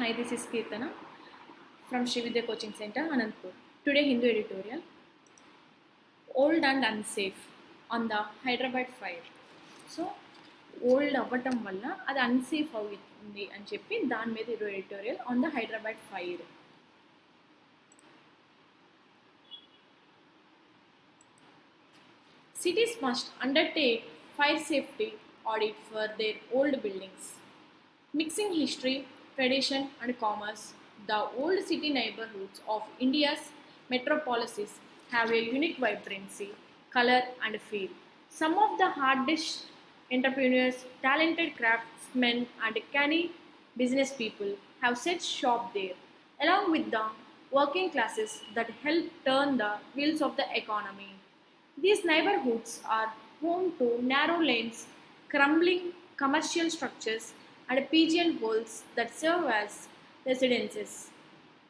Hi, this is Kirtana from Srividya Coaching Center, Anandpur. Today, Hindu editorial Old and Unsafe on the Hyderabad fire. So old అవ్వటం వల్ల అది unsafe అవుతుంది అని చెప్పి దాని మీద editorial on the Hyderabad fire. Cities must undertake fire safety audit for their old buildings. Mixing history, tradition, and commerce, the old city neighborhoods of India's metropolises have a unique vibrancy, color, and feel. Some of the hardest entrepreneurs, talented craftsmen, and canny business people have set shop there, along with the working classes that help turn the wheels of the economy. These neighborhoods are home to narrow lanes, crumbling commercial structures, and pigeonholes that serve as residences.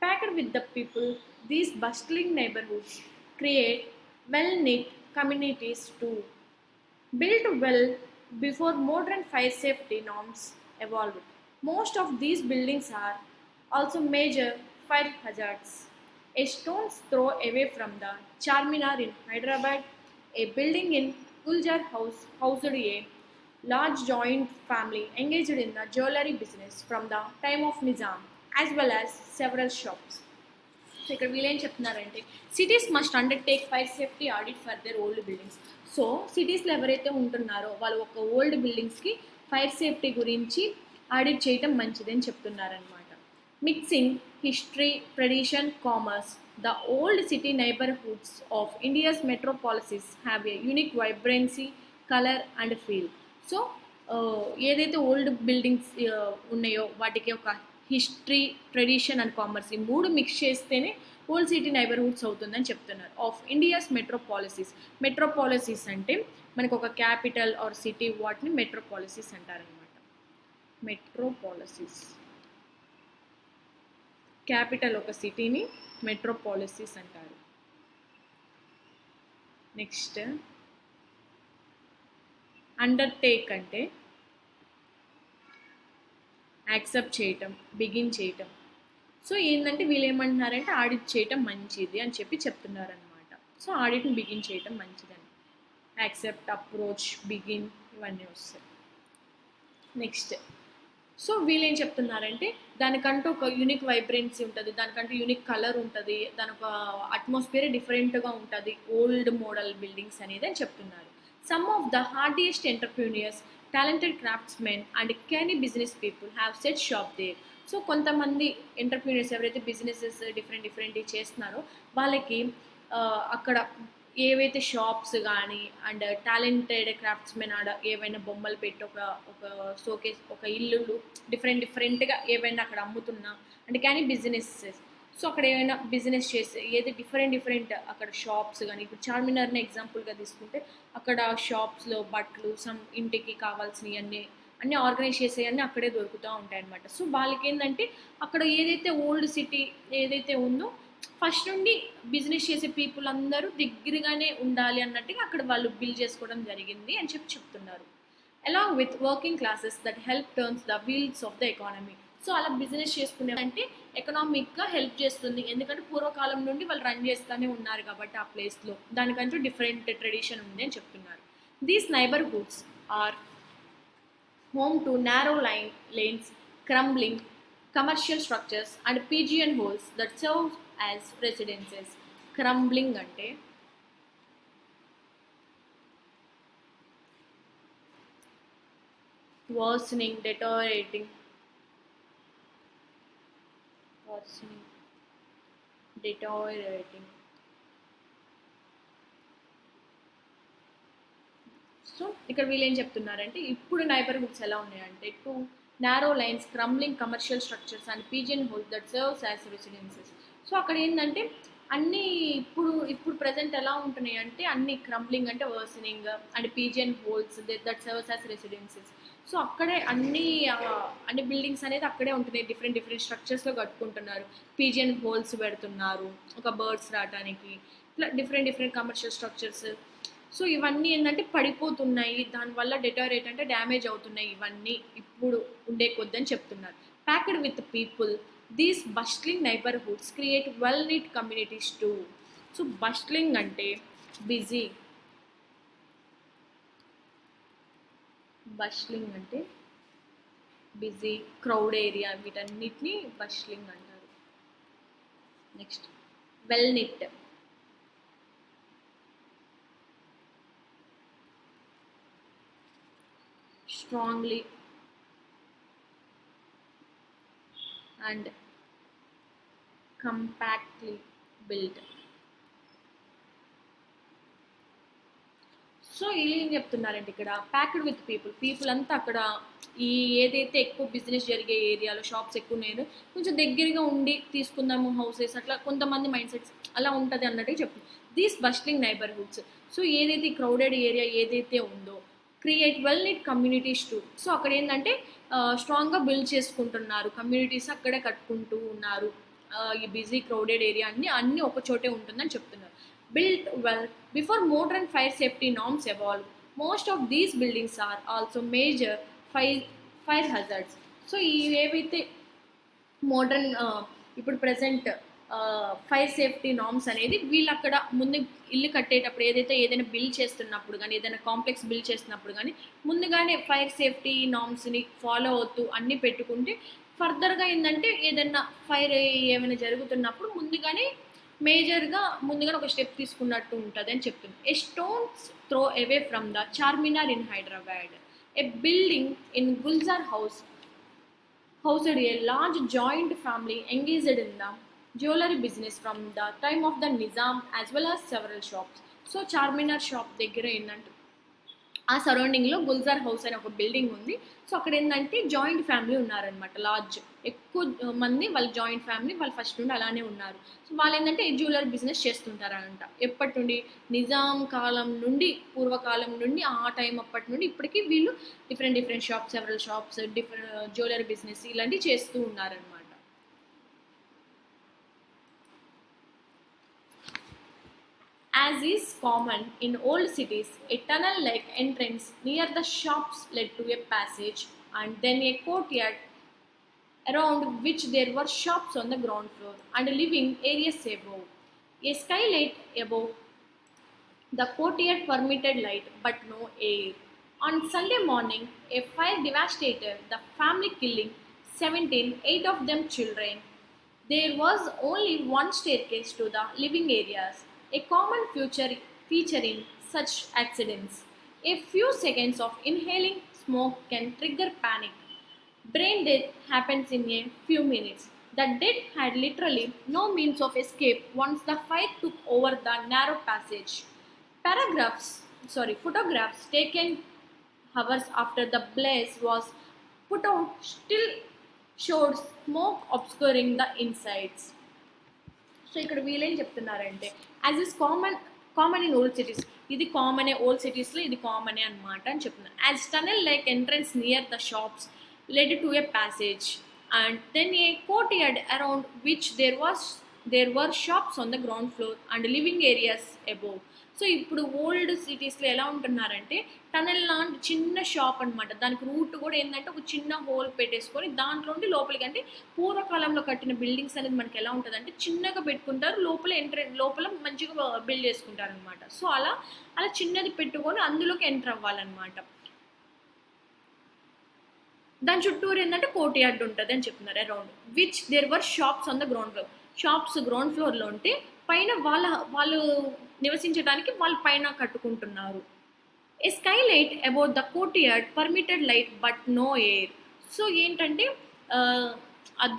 Packed with the people, these bustling neighborhoods create well knit communities too, built well before modern fire safety norms evolved. Most of these buildings are also major fire hazards. A stone's throw away from the Charminar in Hyderabad, a building in Guljar House housed a large joint family engaged in the jewelry business from the time of Nizam, as well as several shops. So ఇక్కడ వీళ్ళు ఏం చెప్తున్నారంటే cities must undertake fire safety audit for their old buildings. So సిటీస్లో ఎవరైతే ఉంటున్నారో వాళ్ళు ఒక old బిల్డింగ్స్కి ఫైర్ సేఫ్టీ గురించి ఆడిట్ చేయటం మంచిదని చెప్తున్నారనమాట. Mixing history, tradition, commerce, the old city neighbourhoods of India's metropolises have a unique vibrancy, colour and feel. So ఏదైతే ఓల్డ్ బిల్డింగ్స్ ఉన్నాయో వాటికి ఒక హిస్టరీ, ట్రెడిషన్ అండ్ కామర్స్ ఈ మూడు మిక్స్ చేస్తేనే ఓల్డ్ సిటీ నైబర్హుడ్స్ అవుతుందని చెప్తున్నారు. Of India's మెట్రోపాలిసిస్. మెట్రోపాలిసిస్ అంటే మనకు ఒక క్యాపిటల్ ఆర్ సిటీ, వాటిని మెట్రోపాలిసిస్ అంటారనమాట. మెట్రోపాలిసిస్ క్యాపిటల్ ఒక సిటీని మెట్రోపాలిసిస్ అంటారు. నెక్స్ట్ అండర్టేక్ అంటే యాక్సెప్ట్ చేయటం, బిగిన్ చేయటం. సో ఏంటంటే వీళ్ళు ఏమంటున్నారంటే ఆడిట్ చేయటం మంచిది అని చెప్పి చెప్తున్నారనమాట. సో ఆడిట్ని బిగిన్ చేయటం మంచిదని. యాక్సెప్ట్, అప్రోచ్, బిగిన్ ఇవన్నీ వస్తాయి. నెక్స్ట్ సో వీళ్ళు ఏం చెప్తున్నారంటే దానికంటూ ఒక యూనిక్ వైబ్రెన్సీ ఉంటుంది, దానికంటూ యూనిక్ కలర్ ఉంటుంది, దాని ఒక అట్మాస్ఫియర్ డిఫరెంట్గా ఉంటుంది ఓల్డ్ మోడల్ బిల్డింగ్స్ అనేది అని చెప్తున్నారు. Some of the hardiest entrepreneurs, talented craftsmen and canny business people have set shop there. So కొంతమంది ఎంటర్ప్రీనియర్స్ ఎవరైతే బిజినెసెస్ డిఫరెంట్ చేస్తున్నారో వాళ్ళకి అక్కడ ఏవైతే షాప్స్ కానీ అండ్ టాలెంటెడ్ క్రాఫ్ట్స్మెన్ ఆడ ఏవైనా బొమ్మలు పెట్టి ఒక షోకేస్, ఒక ఇల్లు డిఫరెంట్గా ఏవైనా అక్కడ అమ్ముతున్నా అంటే కానీ బిజినెసెస్. సో అక్కడ ఏమైనా బిజినెస్ చేస్తే ఏది డిఫరెంట్ అక్కడ షాప్స్ కానీ, ఇప్పుడు చార్మినార్ని ఎగ్జాంపుల్గా తీసుకుంటే అక్కడ షాప్స్లో బట్టలు, సమ్ ఇంటికి కావాల్సినవి అన్నీ ఆర్గనైజ్ చేసేవన్నీ అక్కడే దొరుకుతూ ఉంటాయి అన్నమాట. సో వాళ్ళకి ఏంటంటే అక్కడ ఏదైతే ఓల్డ్ సిటీ ఏదైతే ఉందో ఫస్ట్ నుండి బిజినెస్ చేసే పీపుల్ అందరూ దగ్గరగానే ఉండాలి అన్నట్టుగా అక్కడ వాళ్ళు బిల్డ్ చేసుకోవడం జరిగింది అని చెప్తున్నారు. Along with working classes that help turns the wheels of the economy. So అలా బిజినెస్ చేసుకునే అంటే ఎకనామిక్గా హెల్ప్ చేస్తుంది, ఎందుకంటే పూర్వకాలం నుండి వాళ్ళు రన్ చేస్తూనే ఉన్నారు కాబట్టి ఆ ప్లేస్లో దానికంటూ డిఫరెంట్ ట్రెడిషన్ ఉంది అని చెప్తున్నారు. These neighbourhoods are home to narrow lanes, crumbling commercial structures and pigeonholes that serve as residences. Crumbling అంటే worsening, deteriorating, సో ఇక్కడ వీళ్ళు ఏం చెప్తున్నారంటే ఇప్పుడు నైబర్హుడ్స్ ఎలా ఉన్నాయంటే to narrow lines, క్రమ్లింగ్ commercial structures and pigeon holes that serves as residences. So అక్కడ ఏంటంటే అన్నీ ఇప్పుడు ప్రజెంట్ ఎలా ఉంటున్నాయి అంటే అన్ని క్రమ్లింగ్ అంటే worsening and pigeon holes that serves as residences. So అక్కడే అన్ని బిల్డింగ్స్ అనేది అక్కడే ఉంటున్నాయి, డిఫరెంట్ స్ట్రక్చర్స్లో కట్టుకుంటున్నారు, పీజియన్ హోల్స్ పెడుతున్నారు ఒక బర్డ్స్ రావడానికి, ఇట్లా డిఫరెంట్ కమర్షియల్ స్ట్రక్చర్స్. సో ఇవన్నీ ఏంటంటే పడిపోతున్నాయి, దానివల్ల డెటోరేట్ అంటే డ్యామేజ్ అవుతున్నాయి ఇవన్నీ ఇప్పుడు ఉండే కొద్దని చెప్తున్నారు. packed with people. These bustling neighborhoods create well-knit communities too. So bustling ante busy, bustling ante busy, crowd area, వీటన్నిటిని bustling అంటారు. Next well knit, strongly and compactly built. So ఏం చెప్తున్నారంటే ఇక్కడ ప్యాక్డ్ విత్ పీపుల్ అంతా అక్కడ ఈ ఏదైతే ఎక్కువ బిజినెస్ జరిగే ఏరియాలో షాప్స్ ఎక్కువ నేను కొంచెం దగ్గరగా ఉండి తీసుకుందాము హౌసెస్, అట్లా కొంతమంది మైండ్ సెట్స్ అలా ఉంటుంది అన్నట్టు చెప్తుంది. దీస్ బస్టింగ్ నైబర్హుడ్స్, సో ఏదైతే క్రౌడెడ్ ఏరియా ఏదైతే ఉందో create well neat communities to. So అక్కడ ఏంటంటే స్ట్రాంగ్గా బిల్డ్ చేసుకుంటున్నారు, కమ్యూనిటీస్ అక్కడే కట్టుకుంటూ ఉన్నారు. ఈ బిజీ క్రౌడెడ్ ఏరియా అన్నీ ఒక చోటే ఉంటుందని చెప్తున్నారు. Built well before modern fire safety norms evolved. Most of these buildings are also major fire hazards. So ఏవైతే మోడర్న్ ఇప్పుడు ప్రజెంట్ ఫైర్ సేఫ్టీ నామ్స్ అనేది వీళ్ళు అక్కడ ముందు ఇల్లు కట్టేటప్పుడు ఏదైనా బిల్డ్ చేస్తున్నప్పుడు కానీ ఏదైనా కాంప్లెక్స్ బిల్డ్ చేస్తున్నప్పుడు కానీ ముందుగానే ఫైర్ సేఫ్టీ నామ్స్ని ఫాలో అవుతూ అన్నీ పెట్టుకుంటే ఫర్దర్గా ఏంటంటే ఏదైనా ఫైర్ ఏమైనా జరుగుతున్నప్పుడు ముందుగానే ఒక స్టెప్ తీసుకున్నట్టు ఉంటుంది అని చెప్తుంది. A stone's throw away from the Charminar in Hyderabad, a building in Gulzar housed a large joint family engaged in the jewelry business from the time of the Nizam as well as several shops. So Charminar shop దగ్గర ఏంటంటే ఆ సరౌండింగ్లో Gulzar house అనే ఒక building ఉంది. So అక్కడ ఏంటంటే joint family ఉన్నారనమాట, large ఎక్కువ మంది వాళ్ళ జాయింట్ ఫ్యామిలీ వాళ్ళు ఫస్ట్ నుండి అలానే ఉన్నారు. సో వాళ్ళు ఏంటంటే జ్యువెలరీ బిజినెస్ చేస్తుంటారంట ఎప్పటి నుండి, నిజాం కాలం నుండి, పూర్వకాలం నుండి, ఆ టైం అప్పటి నుండి ఇప్పటికీ వీళ్ళు different shops, several shops, jewellery business ఇలాంటివి చేస్తూ ఉన్నారనమాట. As is common in old cities, a tunnel-like entrance near the shops led to a passage and then a courtyard around which there were shops on the ground floor and living areas above. A skylight above the courtyard permitted light but no air. On Sunday morning, a fire devastated the family, killing 17, 8 of them children. There was only one staircase to the living areas, a common feature in such accidents. A few seconds of inhaling smoke can trigger panic. Brain death happens in a few minutes. The dead had literally no means of escape once the fire took over the narrow passage. Photographs taken hours after the blaze was put out still showed smoke obscuring the insides. So ఇక్కడ వీళ్ళేం చెప్తున్నారంటే as is common in old cities, ఇది కామనే old సిటీస్లో, ఇది కామనే అనమాట అని చెప్తున్నారు. As tunnel like entrance near the shops led to a passage and then a courtyard around which there were shops on the ground floor and living areas above. So ఇప్పుడు old సిటీస్లో ఎలా ఉంటున్నారంటే tunnel లాంటి చిన్న shop అనమాట, దానికి route కూడా ఏంటంటే ఒక చిన్న హోల్ పెట్టేసుకొని దాంట్లో ఉండి లోపలికి, అంటే పూర్వకాలంలో కట్టిన బిల్డింగ్స్ అనేది మనకి ఎలా ఉంటుందంటే చిన్నగా పెట్టుకుంటారు, లోపల మంచిగా బిల్డ్ చేసుకుంటారు అనమాట. సో అలా చిన్నది పెట్టుకొని అందులోకి ఎంటర్ అవ్వాలన్నమాట. దాని చుట్టూరు ఏంటంటే కోర్ట్యార్డ్ ఉంటుంది అని చెప్తున్నారు. Around which there were shops on the ground floor, shops ground ఫ్లోర్లో ఉంటే పైన వాళ్ళు నివసించడానికి వాళ్ళు పైన కట్టుకుంటున్నారు. A skylight about the courtyard permitted light but no air. So ఏంటంటే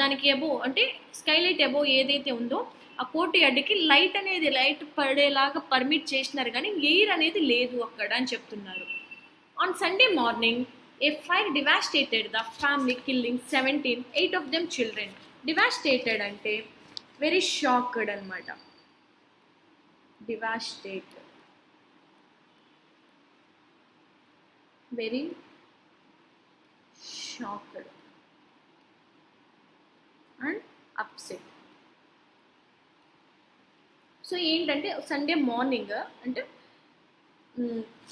దానికి అబోవ్ అంటే స్కైలైట్ అబోవ్ ఏదైతే ఉందో ఆ కోర్ట్యార్డ్కి లైట్ పడేలాగా పర్మిట్ చేసినారు కానీ ఎయిర్ అనేది లేదు అక్కడ అని చెప్తున్నారు. On Sunday morning A fire devastated the family, killing 17, 8 of them children. Devastated అంటే వెరీ షాక్డ్ అనమాట. Devastated, very shocked and upset. So ఏంటంటే సండే మార్నింగ్ అంటే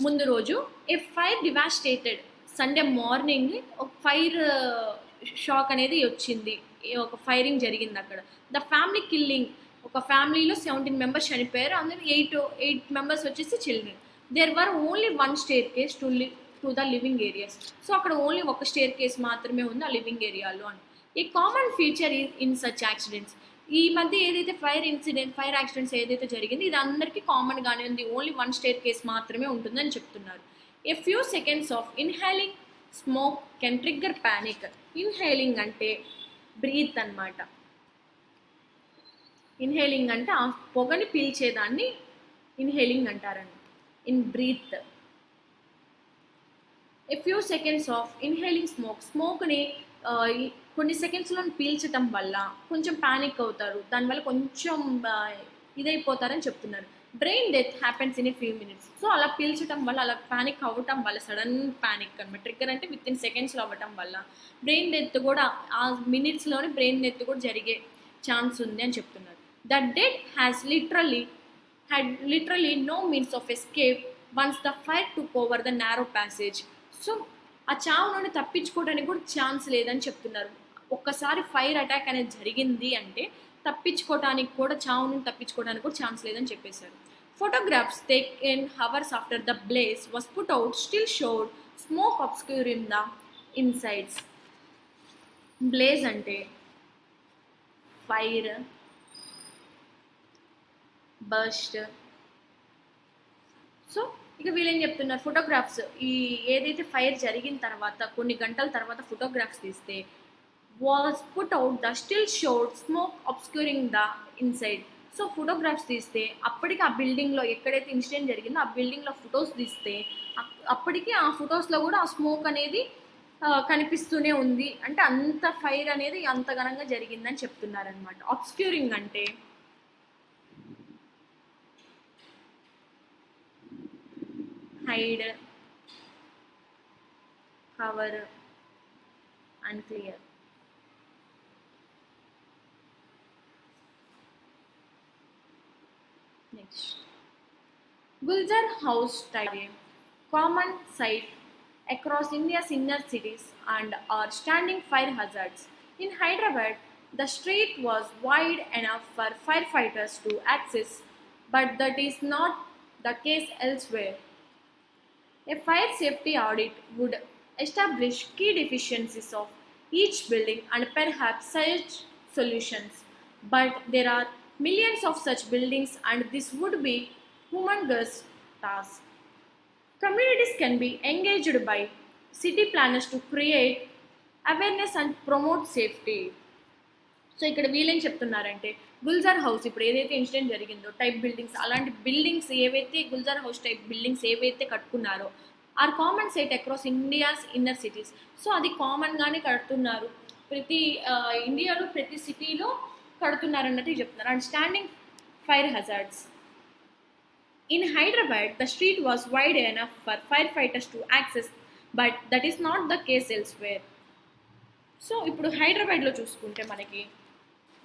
ముందు రోజు ఏ ఫైర్ డివాస్టేటెడ్, సండే మార్నింగ్ ఒక ఫైర్ షాక్ అనేది వచ్చింది, ఒక ఫైరింగ్ జరిగింది అక్కడ. ద ఫ్యామిలీ కిల్లింగ్, ఒక ఫ్యామిలీలో 17 మెంబర్స్ చనిపోయారు, అందులో 8 మెంబర్స్ వచ్చేసి children. There were only one staircase to the living areas. So అక్కడ ఓన్లీ ఒక స్టేర్ కేస్ మాత్రమే ఉంది ఆ లివింగ్ ఏరియాలో అని. A common feature in such accidents, ఈ మధ్య ఏదైతే ఫైర్ యాక్సిడెంట్స్ ఏదైతే జరిగింది ఇది అందరికీ కామన్గానే ఉంది, ఓన్లీ వన్ స్టేర్ కేస్ మాత్రమే ఉంటుందని చెప్తున్నారు. A few seconds of inhaling smoke can trigger panic. Inhaling అంటే బ్రీత్ అన్నమాట. ఇన్హేలింగ్ అంటే ఆ పొగని పీల్చేదాన్ని ఇన్హేలింగ్ అంటారండి. In breath. A few seconds of inhaling స్మోక్ని కొన్ని సెకండ్స్లో పీల్చటం వల్ల కొంచెం ప్యానిక్ అవుతారు, దానివల్ల కొంచెం ఇదైపోతారని చెప్తున్నారు. Brain death happens in a few minutes. So అలా పీల్చడం వల్ల, అలా ప్యానిక్ అవ్వటం వల్ల, సడన్ ప్యానిక్ అనమాట, ట్రిగ్గర్ అంటే విత్ ఇన్ సెకండ్స్లో అవ్వటం వల్ల బ్రెయిన్ డెత్ కూడా ఆ మినిట్స్లోనే బ్రెయిన్ డెత్ కూడా జరిగే ఛాన్స్ ఉంది అని చెప్తున్నారు. The dead has literally no means of escape once the fire took over the narrow passage. So ఆ చావు నుండి తప్పించుకోవడానికి కూడా ఛాన్స్ లేదని చెప్తున్నారు. ఒక్కసారి ఫైర్ అటాక్ అనేది జరిగింది అంటే తప్పించుకోవడానికి కూడా, చావు నుండి తప్పించుకోవడానికి కూడా ఛాన్స్ లేదని చెప్పేశారు. Photographs taken hours after the blaze was put out still showed smoke obscuring the insides. Blaze అంటే ఫైర్, బర్స్ట్. సో ఇక వీళ్ళు ఏం చెప్తున్నారు, ఫోటోగ్రాఫ్స్ ఈ ఏదైతే ఫైర్ జరిగిన తర్వాత కొన్ని గంటల తర్వాత ఫోటోగ్రాఫ్స్ తీస్తే was put out the still showed smoke obscuring the inside. So photographs తీస్తే అప్పటికి ఆ బిల్డింగ్లో ఎక్కడైతే ఇన్సిడెంట్ జరిగిందో ఆ బిల్డింగ్లో ఫొటోస్ తీస్తే అప్పటికి ఆ ఫొటోస్లో కూడా ఆ స్మోక్ అనేది కనిపిస్తూనే ఉంది. అంటే అంత ఫైర్ అనేది అంత ఘనంగా జరిగిందని చెప్తున్నారనమాట. అబ్స్క్యూరింగ్ అంటే hide, cover, unclear. Next, Gulzar House type, common sight across India's inner cities and are standing fire hazards. In Hyderabad, the street was wide enough for firefighters to access, but that is not the case elsewhere. A fire safety audit would establish key deficiencies of each building and perhaps such solutions. But there are millions of such buildings and this would be humongous task. Communities can be engaged by city planners to create awareness and promote safety. So ఇక్కడ వీళ్ళేం చెప్తున్నారంటే Gulzar house ఇప్పుడు ఏదైతే incident జరిగిందో type buildings, అలాంటి buildings ఏవైతే Gulzar house type buildings ఏవైతే కట్టుకున్నారో are common sight across India's inner cities. So అది కామన్గానే కడుతున్నారు, ప్రతి ఇండియాలో ప్రతి సిటీలో కడుతున్నారు అన్నట్టు చెప్తున్నారు. And standing fire hazards. In Hyderabad, the street was wide enough for firefighters to access, but that is not the case elsewhere. So ఇప్పుడు హైదరాబాద్లో చూసుకుంటే మనకి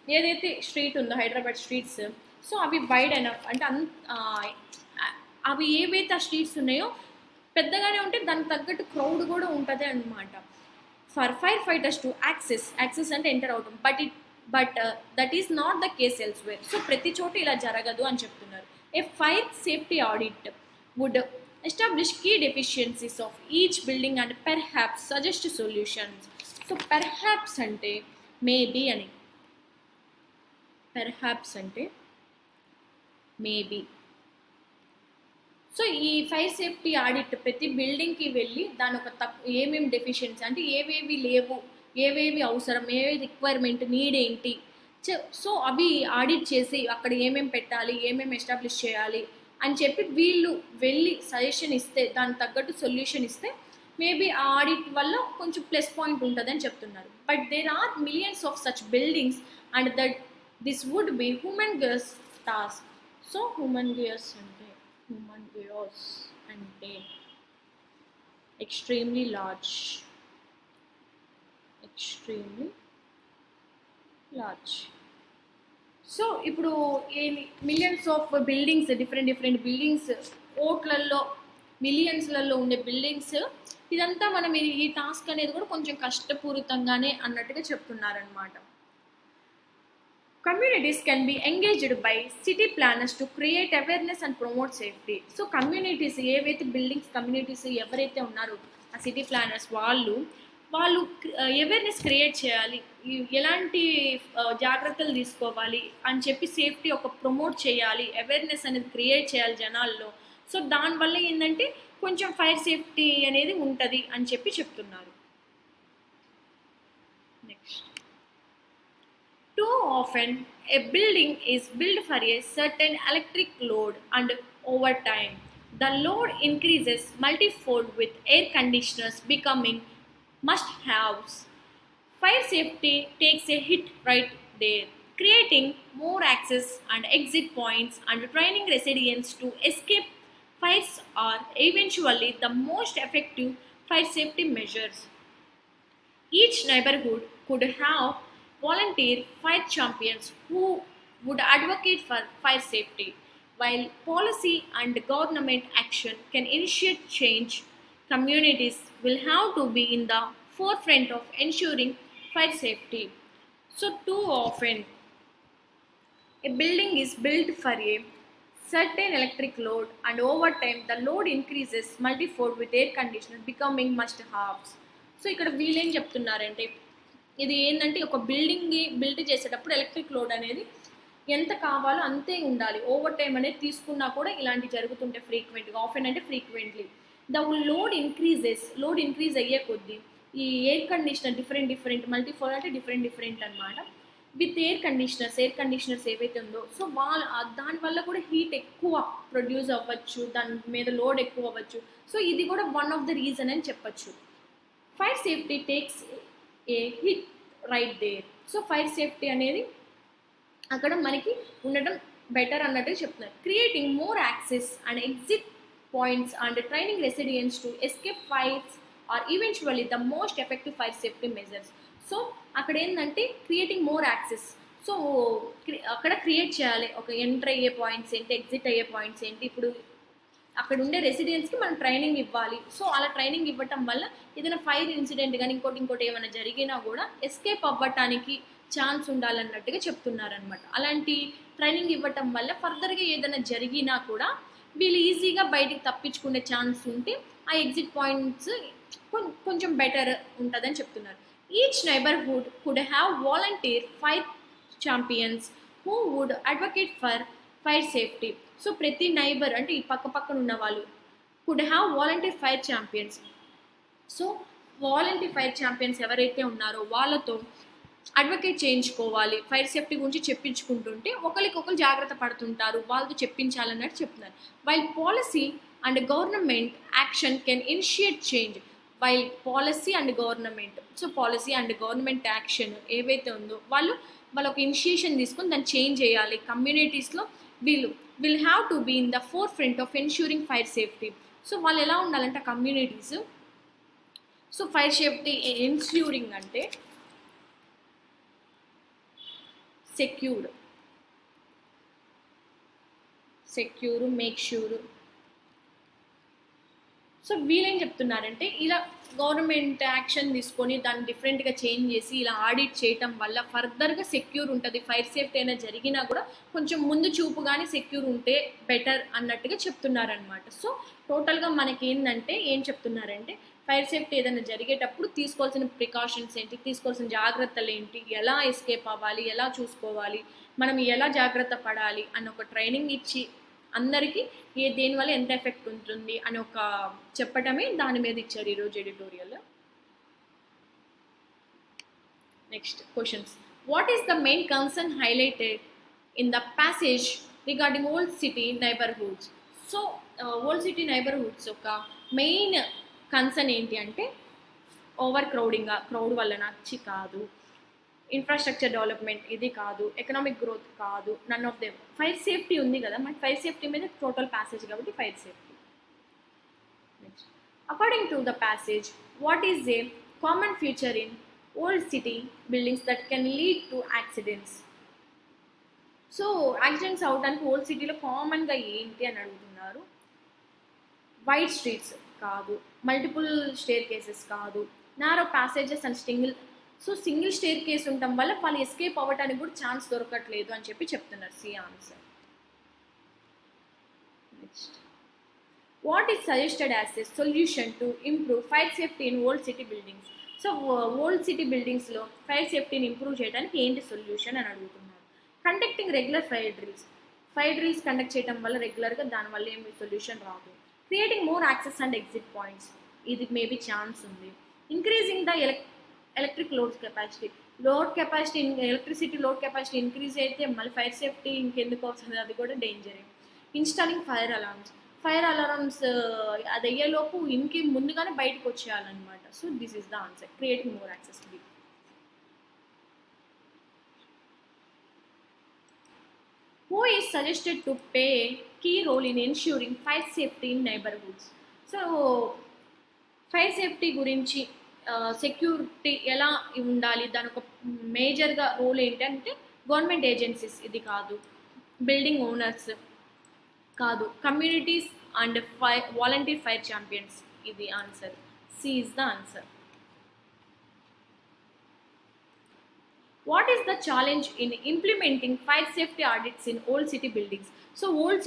ఏదైతే స్ట్రీట్ ఉందో హైదరాబాద్ స్ట్రీట్స్, సో అవి వైడ్ ఎనఫ్ అంటే అవి ఏవైతే ఆ స్ట్రీట్స్ ఉన్నాయో పెద్దగానే ఉంటే దానికి తగ్గట్టు క్రౌడ్ కూడా ఉంటుంది అన్నమాట. For firefighters to access అంటే ఎంటర్ అవటం, but that is not the case elsewhere. So ప్రతి చోట ఇలా జరగదు అని చెప్తున్నారు. A fire safety audit would establish key deficiencies of each building and perhaps suggest solutions. So perhaps అంటే maybe అని, పెర్హాప్స్ అంటే మేబీ. సో ఈ ఫైర్ సేఫ్టీ ఆడిట్ ప్రతి బిల్డింగ్కి వెళ్ళి దాని ఒక ఏమేమి డెఫిషియన్సీ అంటే ఏవేవి లేవు, ఏవేవి అవసరం, ఏవేవి రిక్వైర్మెంట్, నీడ్ ఏంటి, సో అవి ఆడిట్ చేసి అక్కడ ఏమేమి పెట్టాలి, ఏమేమి ఎస్టాబ్లిష్ చేయాలి అని చెప్పి వీళ్ళు వెళ్ళి సజెషన్ ఇస్తే దానికి తగ్గట్టు సొల్యూషన్ ఇస్తే మేబీ ఆ ఆడిట్ వల్ల కొంచెం ప్లస్ పాయింట్ ఉంటుందని చెప్తున్నారు. But there are millions of such buildings and that this would be humongous task. So humongous అంటే ఎక్స్ట్రీమ్లీ లార్జ్, సో ఇప్పుడు millions of buildings, different buildings కోట్లల్లో మిలియన్స్లలో ఉండే బిల్డింగ్స్. ఇదంతా మనం ఈ టాస్క్ అనేది కూడా కొంచెం కష్టపూరితంగానే అన్నట్టుగా చెప్తున్నారనమాట. Communities can be engaged by city planners to create awareness and promote safety. So communities ఏవైతే బిల్డింగ్స్ కమ్యూనిటీస్ ఎవరైతే ఉన్నారో ఆ సిటీ ప్లానర్స్ వాళ్ళు అవేర్నెస్ క్రియేట్ చేయాలి, ఎలాంటి జాగ్రత్తలు తీసుకోవాలి అని చెప్పి సేఫ్టీ ఒక ప్రమోట్ చేయాలి, అవేర్నెస్ అనేది క్రియేట్ చేయాలి జనాల్లో. సో దానివల్ల ఏంటంటే కొంచెం ఫైర్ సేఫ్టీ అనేది ఉంటుంది అని చెప్పి చెప్తున్నారు. Next, too often, a building is built for a certain electric load, and over time, the load increases multifold with air conditioners becoming must-haves. Fire safety takes a hit right there, creating more access and exit points and training residents to escape fires are eventually the most effective fire safety measures. Each neighborhood could have volunteer fire champions who would advocate for fire safety. While policy and government action can initiate change, communities will have to be in the forefront of ensuring fire safety. So, too often, a building is built for a certain electric load, and over time, the load increases multifold with air conditioners becoming must-haves. So ఇక్కడ వీళ్ళేం చెప్తున్నారంటే ఇది ఏంటంటే ఒక build చేసేటప్పుడు electric load అనేది ఎంత కావాలో అంతే ఉండాలి, ఓవర్ టైం అనేది తీసుకున్నా కూడా ఇలాంటి జరుగుతుంటాయి ఫ్రీక్వెంట్గా. ఆఫెన్ అంటే ఫ్రీక్వెంట్లీ ద లోడ్ ఇంక్రీజ్ అయ్యే కొద్దీ ఈ ఎయిర్ కండిషనర్ డిఫరెంట్ మల్టీఫోర్ అంటే డిఫరెంట్ అనమాట. విత్ ఎయిర్ కండిషనర్స్ ఏవైతే ఉందో సో దానివల్ల కూడా హీట్ ఎక్కువ ప్రొడ్యూస్ అవ్వచ్చు, దాని మీద లోడ్ ఎక్కువ అవ్వచ్చు. సో ఇది కూడా వన్ ఆఫ్ ద రీజన్ అని చెప్పచ్చు. Fire safety takes a hit right there. So fire safety అనేది అక్కడ మనకి ఉండటం బెటర్ అన్నట్టు చెప్తున్నారు. Creating more access and exit points and training residents to escape fires are eventually the most effective fire safety measures. So అక్కడ ఏంటంటే creating more access, so అక్కడ create చేయాలి ఒక ఎంటర్ అయ్యే పాయింట్స్ ఏంటి, ఎగ్జిట్ అయ్యే పాయింట్స్ ఏంటి. ఇప్పుడు అక్కడ ఉండే రెసిడెంట్స్కి మనం ట్రైనింగ్ ఇవ్వాలి. సో అలా ట్రైనింగ్ ఇవ్వటం వల్ల ఏదైనా ఫైర్ ఇన్సిడెంట్ కానీ ఇంకోటి ఏమైనా జరిగినా కూడా ఎస్కేప్ అవ్వటానికి ఛాన్స్ ఉండాలన్నట్టుగా చెప్తున్నారనమాట. అలాంటి ట్రైనింగ్ ఇవ్వటం వల్ల ఫర్దర్గా ఏదైనా జరిగినా కూడా వీళ్ళు ఈజీగా బయటికి తప్పించుకునే ఛాన్స్ ఉంటే ఆ ఎగ్జిట్ పాయింట్స్ కొంచెం బెటర్ ఉంటుందని చెప్తున్నారు. Each neighbourhood could have volunteer fire champions who would advocate for fire safety. So ప్రతి నైబర్ అంటే ఈ పక్కన ఉన్న వాళ్ళు could have volunteer fire champions. So volunteer fire champions ఎవరైతే ఉన్నారో వాళ్ళతో అడ్వకేట్ చేయించుకోవాలి, ఫైర్ సేఫ్టీ గురించి చెప్పించుకుంటుంటే ఒకరికొకరు జాగ్రత్త పడుతుంటారు, వాళ్ళతో చెప్పించాలన్నట్టు చెప్తున్నారు. While policy and government action can initiate change. While policy and government, so policy and government action ఏవైతే ఉందో వాళ్ళు ఒక ఇనిషియేషన్ తీసుకొని దాన్ని చేంజ్ చేయాలి. కమ్యూనిటీస్లో వీళ్ళు will have to be in the forefront of ensuring fire safety. So వాళ్ళు ఎలా ఉండాలంటే communities, so fire safety ensuring అంటే సెక్యూర్, మేక్ ష్యూర్. సో వీళ్ళేం చెప్తున్నారంటే ఇలా గవర్నమెంట్ యాక్షన్ తీసుకొని దాన్ని డిఫరెంట్గా చేంజ్ చేసి ఇలా ఆడిట్ చేయటం వల్ల ఫర్దర్గా సెక్యూర్ ఉంటుంది. ఫైర్ సేఫ్టీ అయినా జరిగినా కూడా కొంచెం ముందు చూపుగానే సెక్యూర్ ఉంటే బెటర్ అన్నట్టుగా చెప్తున్నారనమాట. సో టోటల్గా మనకి ఏంటంటే ఏం చెప్తున్నారంటే ఫైర్ సేఫ్టీ ఏదైనా జరిగేటప్పుడు తీసుకోవాల్సిన ప్రికాషన్స్ ఏంటి, తీసుకోవాల్సిన జాగ్రత్తలు ఏంటి, ఎలా ఎస్కేప్ అవ్వాలి, ఎలా చూసుకోవాలి, మనం ఎలా జాగ్రత్త పడాలి అని ఒక ట్రైనింగ్ ఇచ్చి అందరికీ దేనివల్ల ఎంత ఎఫెక్ట్ ఉంటుంది అని ఒక చెప్పటమే దాని మీద ఇచ్చారు ఈరోజు editorial. Next questions. What is the main concern highlighted in the passage regarding old city neighbourhoods? So old city neighbourhoods యొక్క మెయిన్ కన్సర్న్ ఏంటి అంటే ఓవర్ క్రౌడ్ వల్ల నచ్చి కాదు, ఇన్ఫ్రాస్ట్రక్చర్ డెవలప్మెంట్ ఇది కాదు, ఎకనామిక్ గ్రోత్ కాదు, none of them. Fire safety ఉంది కదా, మనకి ఫైర్ సేఫ్టీ మీద టోటల్ ప్యాసేజ్ కాబట్టి fire safety. Next, according to the passage what is a common feature in old city buildings that can lead to accidents? So accidents అవడానికి old సిటీలో కామన్గా ఏంటి అని అడుగుతున్నారు. వైడ్ స్ట్రీట్స్ కాదు, మల్టిపుల్ స్టేర్ కేసెస్ కాదు, narrow passages and single staircase ఉండటం వల్ల వాళ్ళు ఎస్కేప్ అవ్వడానికి కూడా ఛాన్స్ దొరకట్లేదు అని చెప్పి చెప్తున్నారు. C answer. Next, what is suggested as a solution to improve fire safety in old city buildings? So old city బిల్డింగ్స్లో ఫైర్ సేఫ్టీని ఇంప్రూవ్ చేయడానికి ఏంటి సొల్యూషన్ అని అడుగుతున్నారు. Conducting regular fire drills conduct చేయడం వల్ల రెగ్యులర్గా దానివల్ల ఏమి సొల్యూషన్ రాదు. Creating more access and exit points, ఇది మేబీ ఛాన్స్ ఉంది. Increasing the electric electricity load capacity increase అయితే మళ్ళీ ఫైర్ సేఫ్టీ ఇంకెందుకు వస్తుంది, అది కూడా డేంజరే. ఇన్స్టాలింగ్ ఫైర్ అలారమ్స్ అది అయ్యేలోపు ఇంకి ముందుగానే బయటకు వచ్చేయాలన్నమాట. So this is the answer, creating more access. Who is suggested to play a key role in ensuring fire safety in neighborhoods? So fire safety గురించి సెక్యూరిటీ ఎలా ఉండాలి, దాని ఒక మేజర్గా రోల్ ఏంటంటే గవర్నమెంట్ ఏజెన్సీస్, ఇది కాదు, బిల్డింగ్ ఓనర్స్ కాదు, communities and volunteer fire champions, ఇది answer. C is the answer. What is the challenge in implementing fire safety audits in old city buildings? So old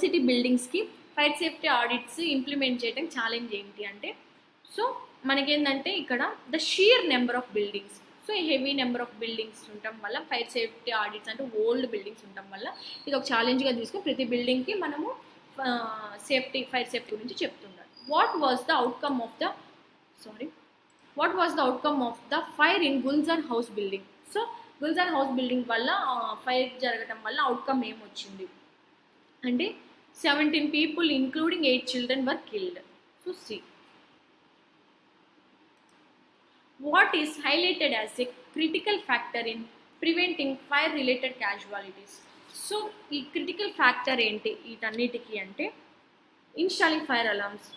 city బిల్డింగ్స్కి fire safety audits implement చేయడం challenge ఏంటి అంటే, so మనకేంటంటే ఇక్కడ the sheer number of buildings, so heavy number of buildings ఉండటం వల్ల fire safety audits అంటే old buildings ఉండటం వల్ల ఇది ఒక ఛాలెంజ్గా తీసుకుని ప్రతి బిల్డింగ్కి మనము ఫైర్ సేఫ్టీ గురించి చెప్తున్నారు. What was the outcome of the fire in Gulzar House building? So Gulzar House building వల్ల ఫైర్ జరగటం వల్ల అవుట్కమ్ ఏమొచ్చింది అంటే 17 people including 8 children were killed. So C. What is highlighted as a critical factor in preventing fire related casualties? So ఈ critical factor ఏంటి వీటన్నిటికీ అంటే, installing fire alarms,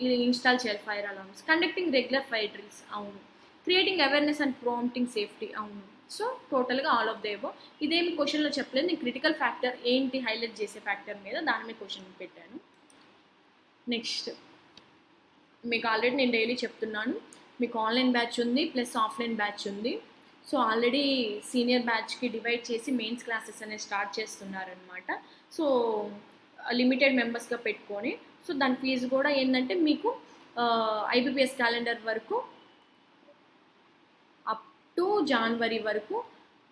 ఇది ఇన్స్టాల్ చేయాలి fire alarms, conducting regular fire drills, అవును, creating awareness and prompting safety, అవును. So టోటల్గా all of the above. ఇదేమి క్వశ్చన్లో చెప్పలేదు, నేను క్రిటికల్ ఫ్యాక్టర్ ఏంటి హైలైట్ చేసే ఫ్యాక్టర్ మీద దాని మీద క్వశ్చన్ పెట్టాను. నెక్స్ట్, మీకు ఆల్రెడీ నేను డైలీ చెప్తున్నాను, మీకు ఆన్లైన్ బ్యాచ్ ఉంది ప్లస్ ఆఫ్లైన్ బ్యాచ్ ఉంది. సో ఆల్రెడీ సీనియర్ బ్యాచ్కి డివైడ్ చేసి మెయిన్స్ క్లాసెస్ అనేది స్టార్ట్ చేస్తున్నారనమాట. సో లిమిటెడ్ మెంబర్స్గా పెట్టుకొని, సో దాని ఫీజు కూడా ఏంటంటే మీకు ఐబీపీఎస్ క్యాలెండర్ వరకు అప్ టు జనవరి వరకు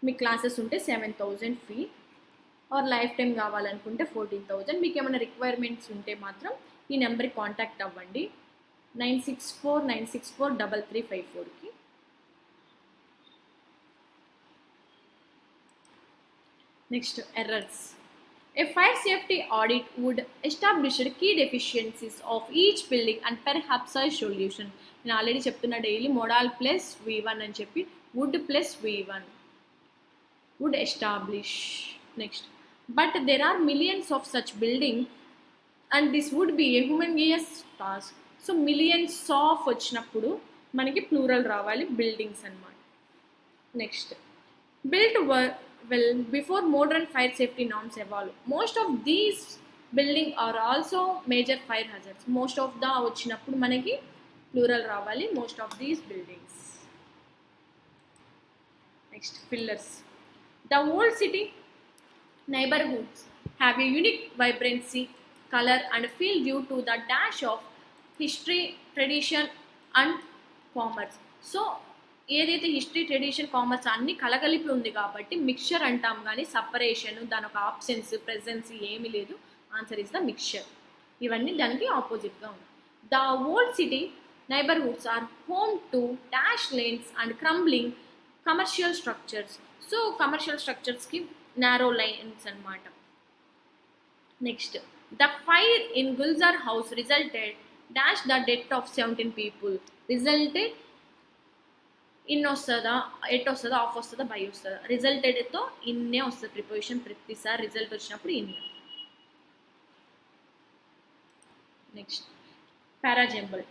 మీ క్లాసెస్ ఉంటే 7,000 ఫీ, ఆర్ లైఫ్ టైం కావాలనుకుంటే 14,000. మీకు ఏమైనా రిక్వైర్మెంట్స్ ఉంటే మాత్రం ఈ నెంబర్కి కాంటాక్ట్ అవ్వండి, 9649643354కి. Next, errors. A fire safety audit would establish key deficiencies of each building and perhaps a solution. నేను ఆల్రెడీ చెప్తున్నా డైలీ మోడల్ ప్లస్ V1 అని చెప్పి would plus V1 would establish. Next, but there are millions of such buildings and this would be a humongous task. So millions of వచ్చినప్పుడు మనకి plural రావాలి, buildings అన్నమాట. Next, built well before modern fire safety norms evolve. Most of these buildings are also major fire hazards. Most of the వచ్చినప్పుడు మనకి plural రావాలి, most of these buildings. Next, pillars. The old city neighborhoods have a unique vibrancy, color and feel due to the dash of history, tradition and commerce. So ఏదైతే history, tradition, commerce అన్నీ కలగలిపి ఉంది కాబట్టి mixture అంటాం, కానీ separation, దాని ఒక options, presence ఏమీ లేదు. Answer is the mixture. ఇవన్నీ దానికి ఆపోజిట్గా ఉన్నాయి. The old city neighbourhoods are home to dash lanes and crumbling commercial structures. So commercial స్ట్రక్చర్స్కి నారో లైన్స్ అనమాట. Next, the fire in Gulzar house resulted dash the death of 17 people. Resulted in వస్తుందా, at వస్తుందా, of వస్తుందా, by వస్తుందా? రిజల్టెడ్తో ఇన్నే వస్తుంది preposition, ప్రతిసారి రిజల్ట్ వచ్చినప్పుడు in. Next, parajumble.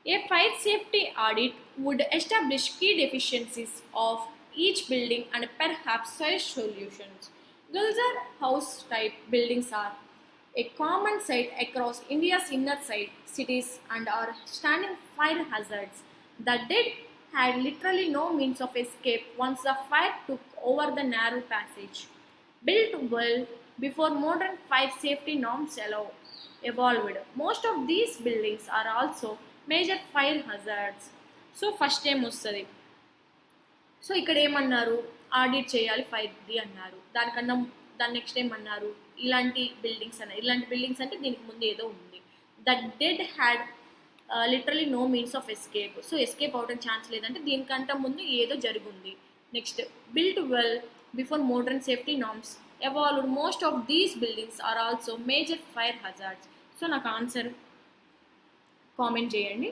A fire safety audit would establish key deficiencies of each building and perhaps suggest solutions. Gulzar house type buildings are a common sight across India's inner side cities and are standing fire hazards. The dead had literally no means of escape once the fire took over the narrow passage. Built well before modern fire safety norms evolved. Most of these buildings are also major fire hazards. So first time వస్తుంది. So ఇక్కడ ఏమన్నారు, audit చేయాలి ఫైర్ది అన్నారు. దాని next ఏమన్నారు, ఇలాంటి buildings అన్నారు. ఇలాంటి బిల్డింగ్స్ అంటే దీనికి ముందు ఏదో ఉంది. That dead had literally no means of escape. So escape అవడం ఛాన్స్ లేదంటే దీనికంటే ముందు ఏదో జరిగింది. Next built well before modern safety norms evolved. Most of these buildings are also major fire hazards. So నాకు ఆన్సర్ కామెంట్ చేయండి.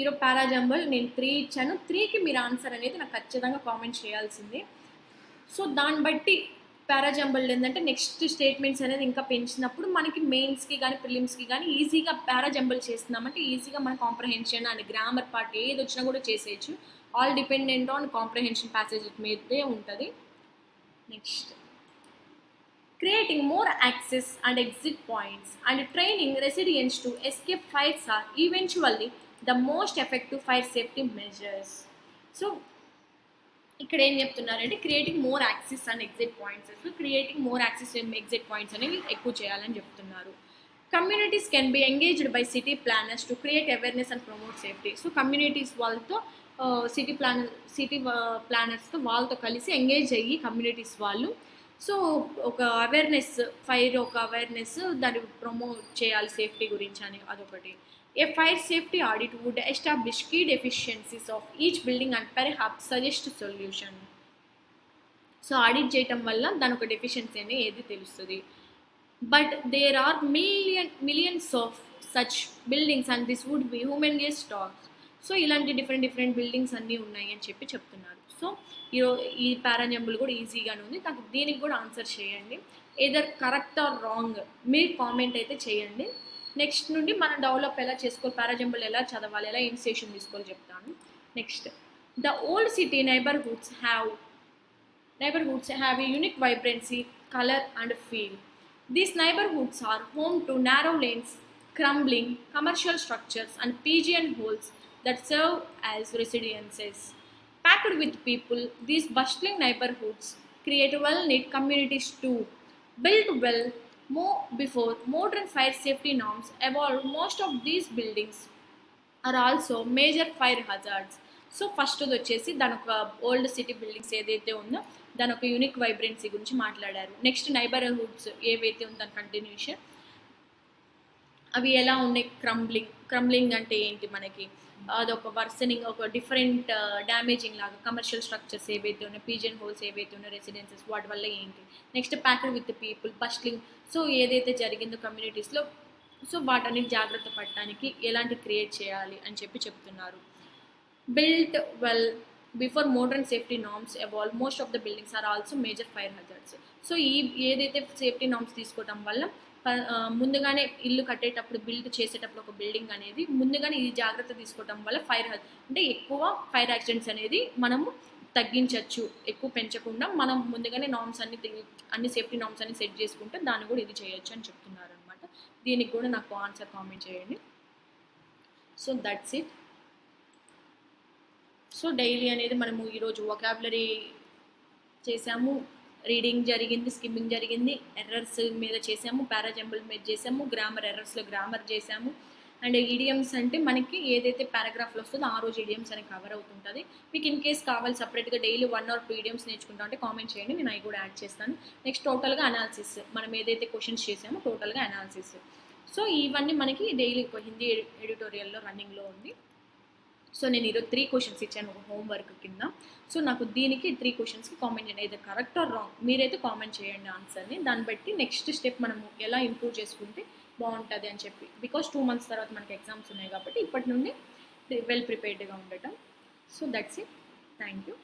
ఈరోజు పారాజంబల్ నేను 3 ఇచ్చాను. 3కి మీరు ఆన్సర్ అనేది నాకు ఖచ్చితంగా కామెంట్ చేయాల్సింది. సో దాన్ని బట్టి పారాజంబల్ ఏంటంటే నెక్స్ట్ స్టేట్మెంట్స్ అనేది ఇంకా పెంచినప్పుడు మనకి మెయిన్స్కి కానీ ప్రిలిమ్స్కి కానీ ఈజీగా పారాజంబల్ చేస్తున్నామంటే ఈజీగా మన కాంప్రహెన్షన్ అండ్ గ్రామర్ పార్ట్ ఏది వచ్చినా కూడా చేసేయచ్చు. All dependent on comprehension passage మీదే ఉంటుంది. Next creating more access and exit points and training residents to escape fires are eventually the most effective fire safety measures. So ఇక్కడ ఏం చెప్తున్నారంటే creating more access and exit points. Creating more access and exit points అనేవి ఎక్కువ చేయాలని చెప్తున్నారు. Communities can be engaged by city planners to create awareness and promote safety. So communities వాళ్ళతో city ప్లానర్స్తో వాళ్ళతో కలిసి ఎంగేజ్ అయ్యి కమ్యూనిటీస్ వాళ్ళు సో ఒక అవేర్నెస్ ఒక అవేర్నెస్ దాన్ని ప్రమోట్ చేయాలి సేఫ్టీ గురించి అని అదొకటి. A fire safety audit would establish key deficiencies of each building and perhaps suggest solution. So audit చేయటం వల్ల దాని ఒక డెఫిషియన్సీ అని ఏది తెలుస్తుంది. But there are millions of such buildings and this would be human stacks. So ఇలాంటి different buildings అన్నీ ఉన్నాయి అని చెప్తున్నారు. సో ఈ పారాజంబుల్ కూడా ఈజీగానే ఉంది. నాకు దీనికి కూడా ఆన్సర్ చేయండి. ఏదర్ కరెక్ట్ ఆర్ రాంగ్ మీరు కామెంట్ అయితే చేయండి. నెక్స్ట్ నుండి మనం డెవలప్ ఎలా చేసుకోవాలి, పారాజంబుల్ ఎలా చదవాలి, ఎలా ఇనిషియేషన్ తీసుకోవాలి చెప్తాను. Next the old city neighbourhoods have a unique vibrancy, colour and feel. These neighbourhoods are home to narrow lanes, crumbling commercial structures and pigeon holes that serve as residences. Packed with people, these bustling neighborhoods create well-knit communities too. Built well before modern fire safety norms evolved, most of these buildings are also major fire hazards. So ఫస్ట్ది వచ్చేసి దాని ఒక old city buildings ఏదైతే ఉందో దాని ఒక unique vibrancy గురించి మాట్లాడారు. నెక్స్ట్ నైబర్హుడ్స్ ఏవైతే ఉందో దాని కంటిన్యూషన్ అవి ఎలా ఉన్నాయి. క్రంబ్లింగ్ అంటే ఏంటి, మనకి అదొక వర్సనింగ్, ఒక డిఫరెంట్ డ్యామేజింగ్ లాగా. కమర్షియల్ స్ట్రక్చర్స్ ఏవైతే ఉన్నాయి, పీజన్ హోల్స్ ఏవైతే ఉన్నాయి, రెసిడెన్సెస్, వాటి వల్ల ఏంటి. Next packed with people, bustling. So ఏదైతే జరిగిందో కమ్యూనిటీస్లో సో వాటన్నిటి జాగ్రత్త పడటానికి ఎలాంటి క్రియేట్ చేయాలి అని చెప్తున్నారు. Built well before modern safety norms evolve, most of the buildings are also major fire hazards. So ఏదైతే సేఫ్టీ నార్మ్స్ తీసుకోవడం వల్ల ముందుగానే ఇల్లు కట్టేటప్పుడు బిల్డ్ చేసేటప్పుడు ఒక బిల్డింగ్ అనేది ముందుగానే ఈ జాగ్రత్త తీసుకోవడం వల్ల అంటే ఎక్కువ ఫైర్ యాక్సిడెంట్స్ అనేది మనము తగ్గించవచ్చు. ఎక్కువ పెంచకుండా మనం ముందుగానే అన్ని సేఫ్టీ నార్మ్స్ అన్ని సెట్ చేసుకుంటే దాన్ని కూడా ఇది చేయొచ్చు అని చెప్తున్నారు అనమాట. దీనికి కూడా నాకు ఆన్సర్ కామెంట్ చేయండి. So that's it. So daily అనేది మనము ఈరోజు వొకాబులరీ చేసాము, రీడింగ్ జరిగింది, స్కిమ్మింగ్ జరిగింది, ఎర్రర్స్ మీద చేసాము, పారాజంబుల్ మీద చేసాము, గ్రామర్ ఎర్రర్స్లో గ్రామర్ చేసాము. అండ్ ఈడియమ్స్ అంటే మనకి ఏదైతే పారాగ్రాఫ్లో వస్తుందో ఆ రోజు ఈడియమ్స్ అని కవర్ అవుతుంటుంది. మీకు ఇన్ కేస్ కావాలి సపరేట్గా డైలీ 1 or 2 ఈడియమ్స్ నేర్చుకుంటాం అంటే కామెంట్ చేయండి, నేను అవి కూడా యాడ్ చేస్తాను. నెక్స్ట్ టోటల్గా అనాలిసిస్, మనం ఏదైతే క్వశ్చన్స్ చేసామో టోటల్గా అనాలిసిస్. సో ఇవన్నీ మనకి డైలీ హిందీ ఎడిటోరియల్లో రన్నింగ్లో ఉంది. సో నేను ఈరోజు 3 క్వశ్చన్స్ ఇచ్చాను ఒక హోంవర్క్ కింద. సో నాకు దీనికి 3 క్వశ్చన్స్కి కామెంట్ చేయండి, ఏదో కరెక్ట్ ఆర్ రాంగ్ మీరైతే కామెంట్ చేయండి ఆన్సర్ని. దాన్ని బట్టి నెక్స్ట్ స్టెప్ మనము ఎలా ఇంప్రూవ్ చేసుకుంటే బాగుంటుంది అని చెప్పి. బికాస్ 2 months తర్వాత మనకి ఎగ్జామ్స్ ఉన్నాయి కాబట్టి ఇప్పటి నుండి వెల్ ప్రిపేర్డ్గా ఉండటం. So that's it. Thank you.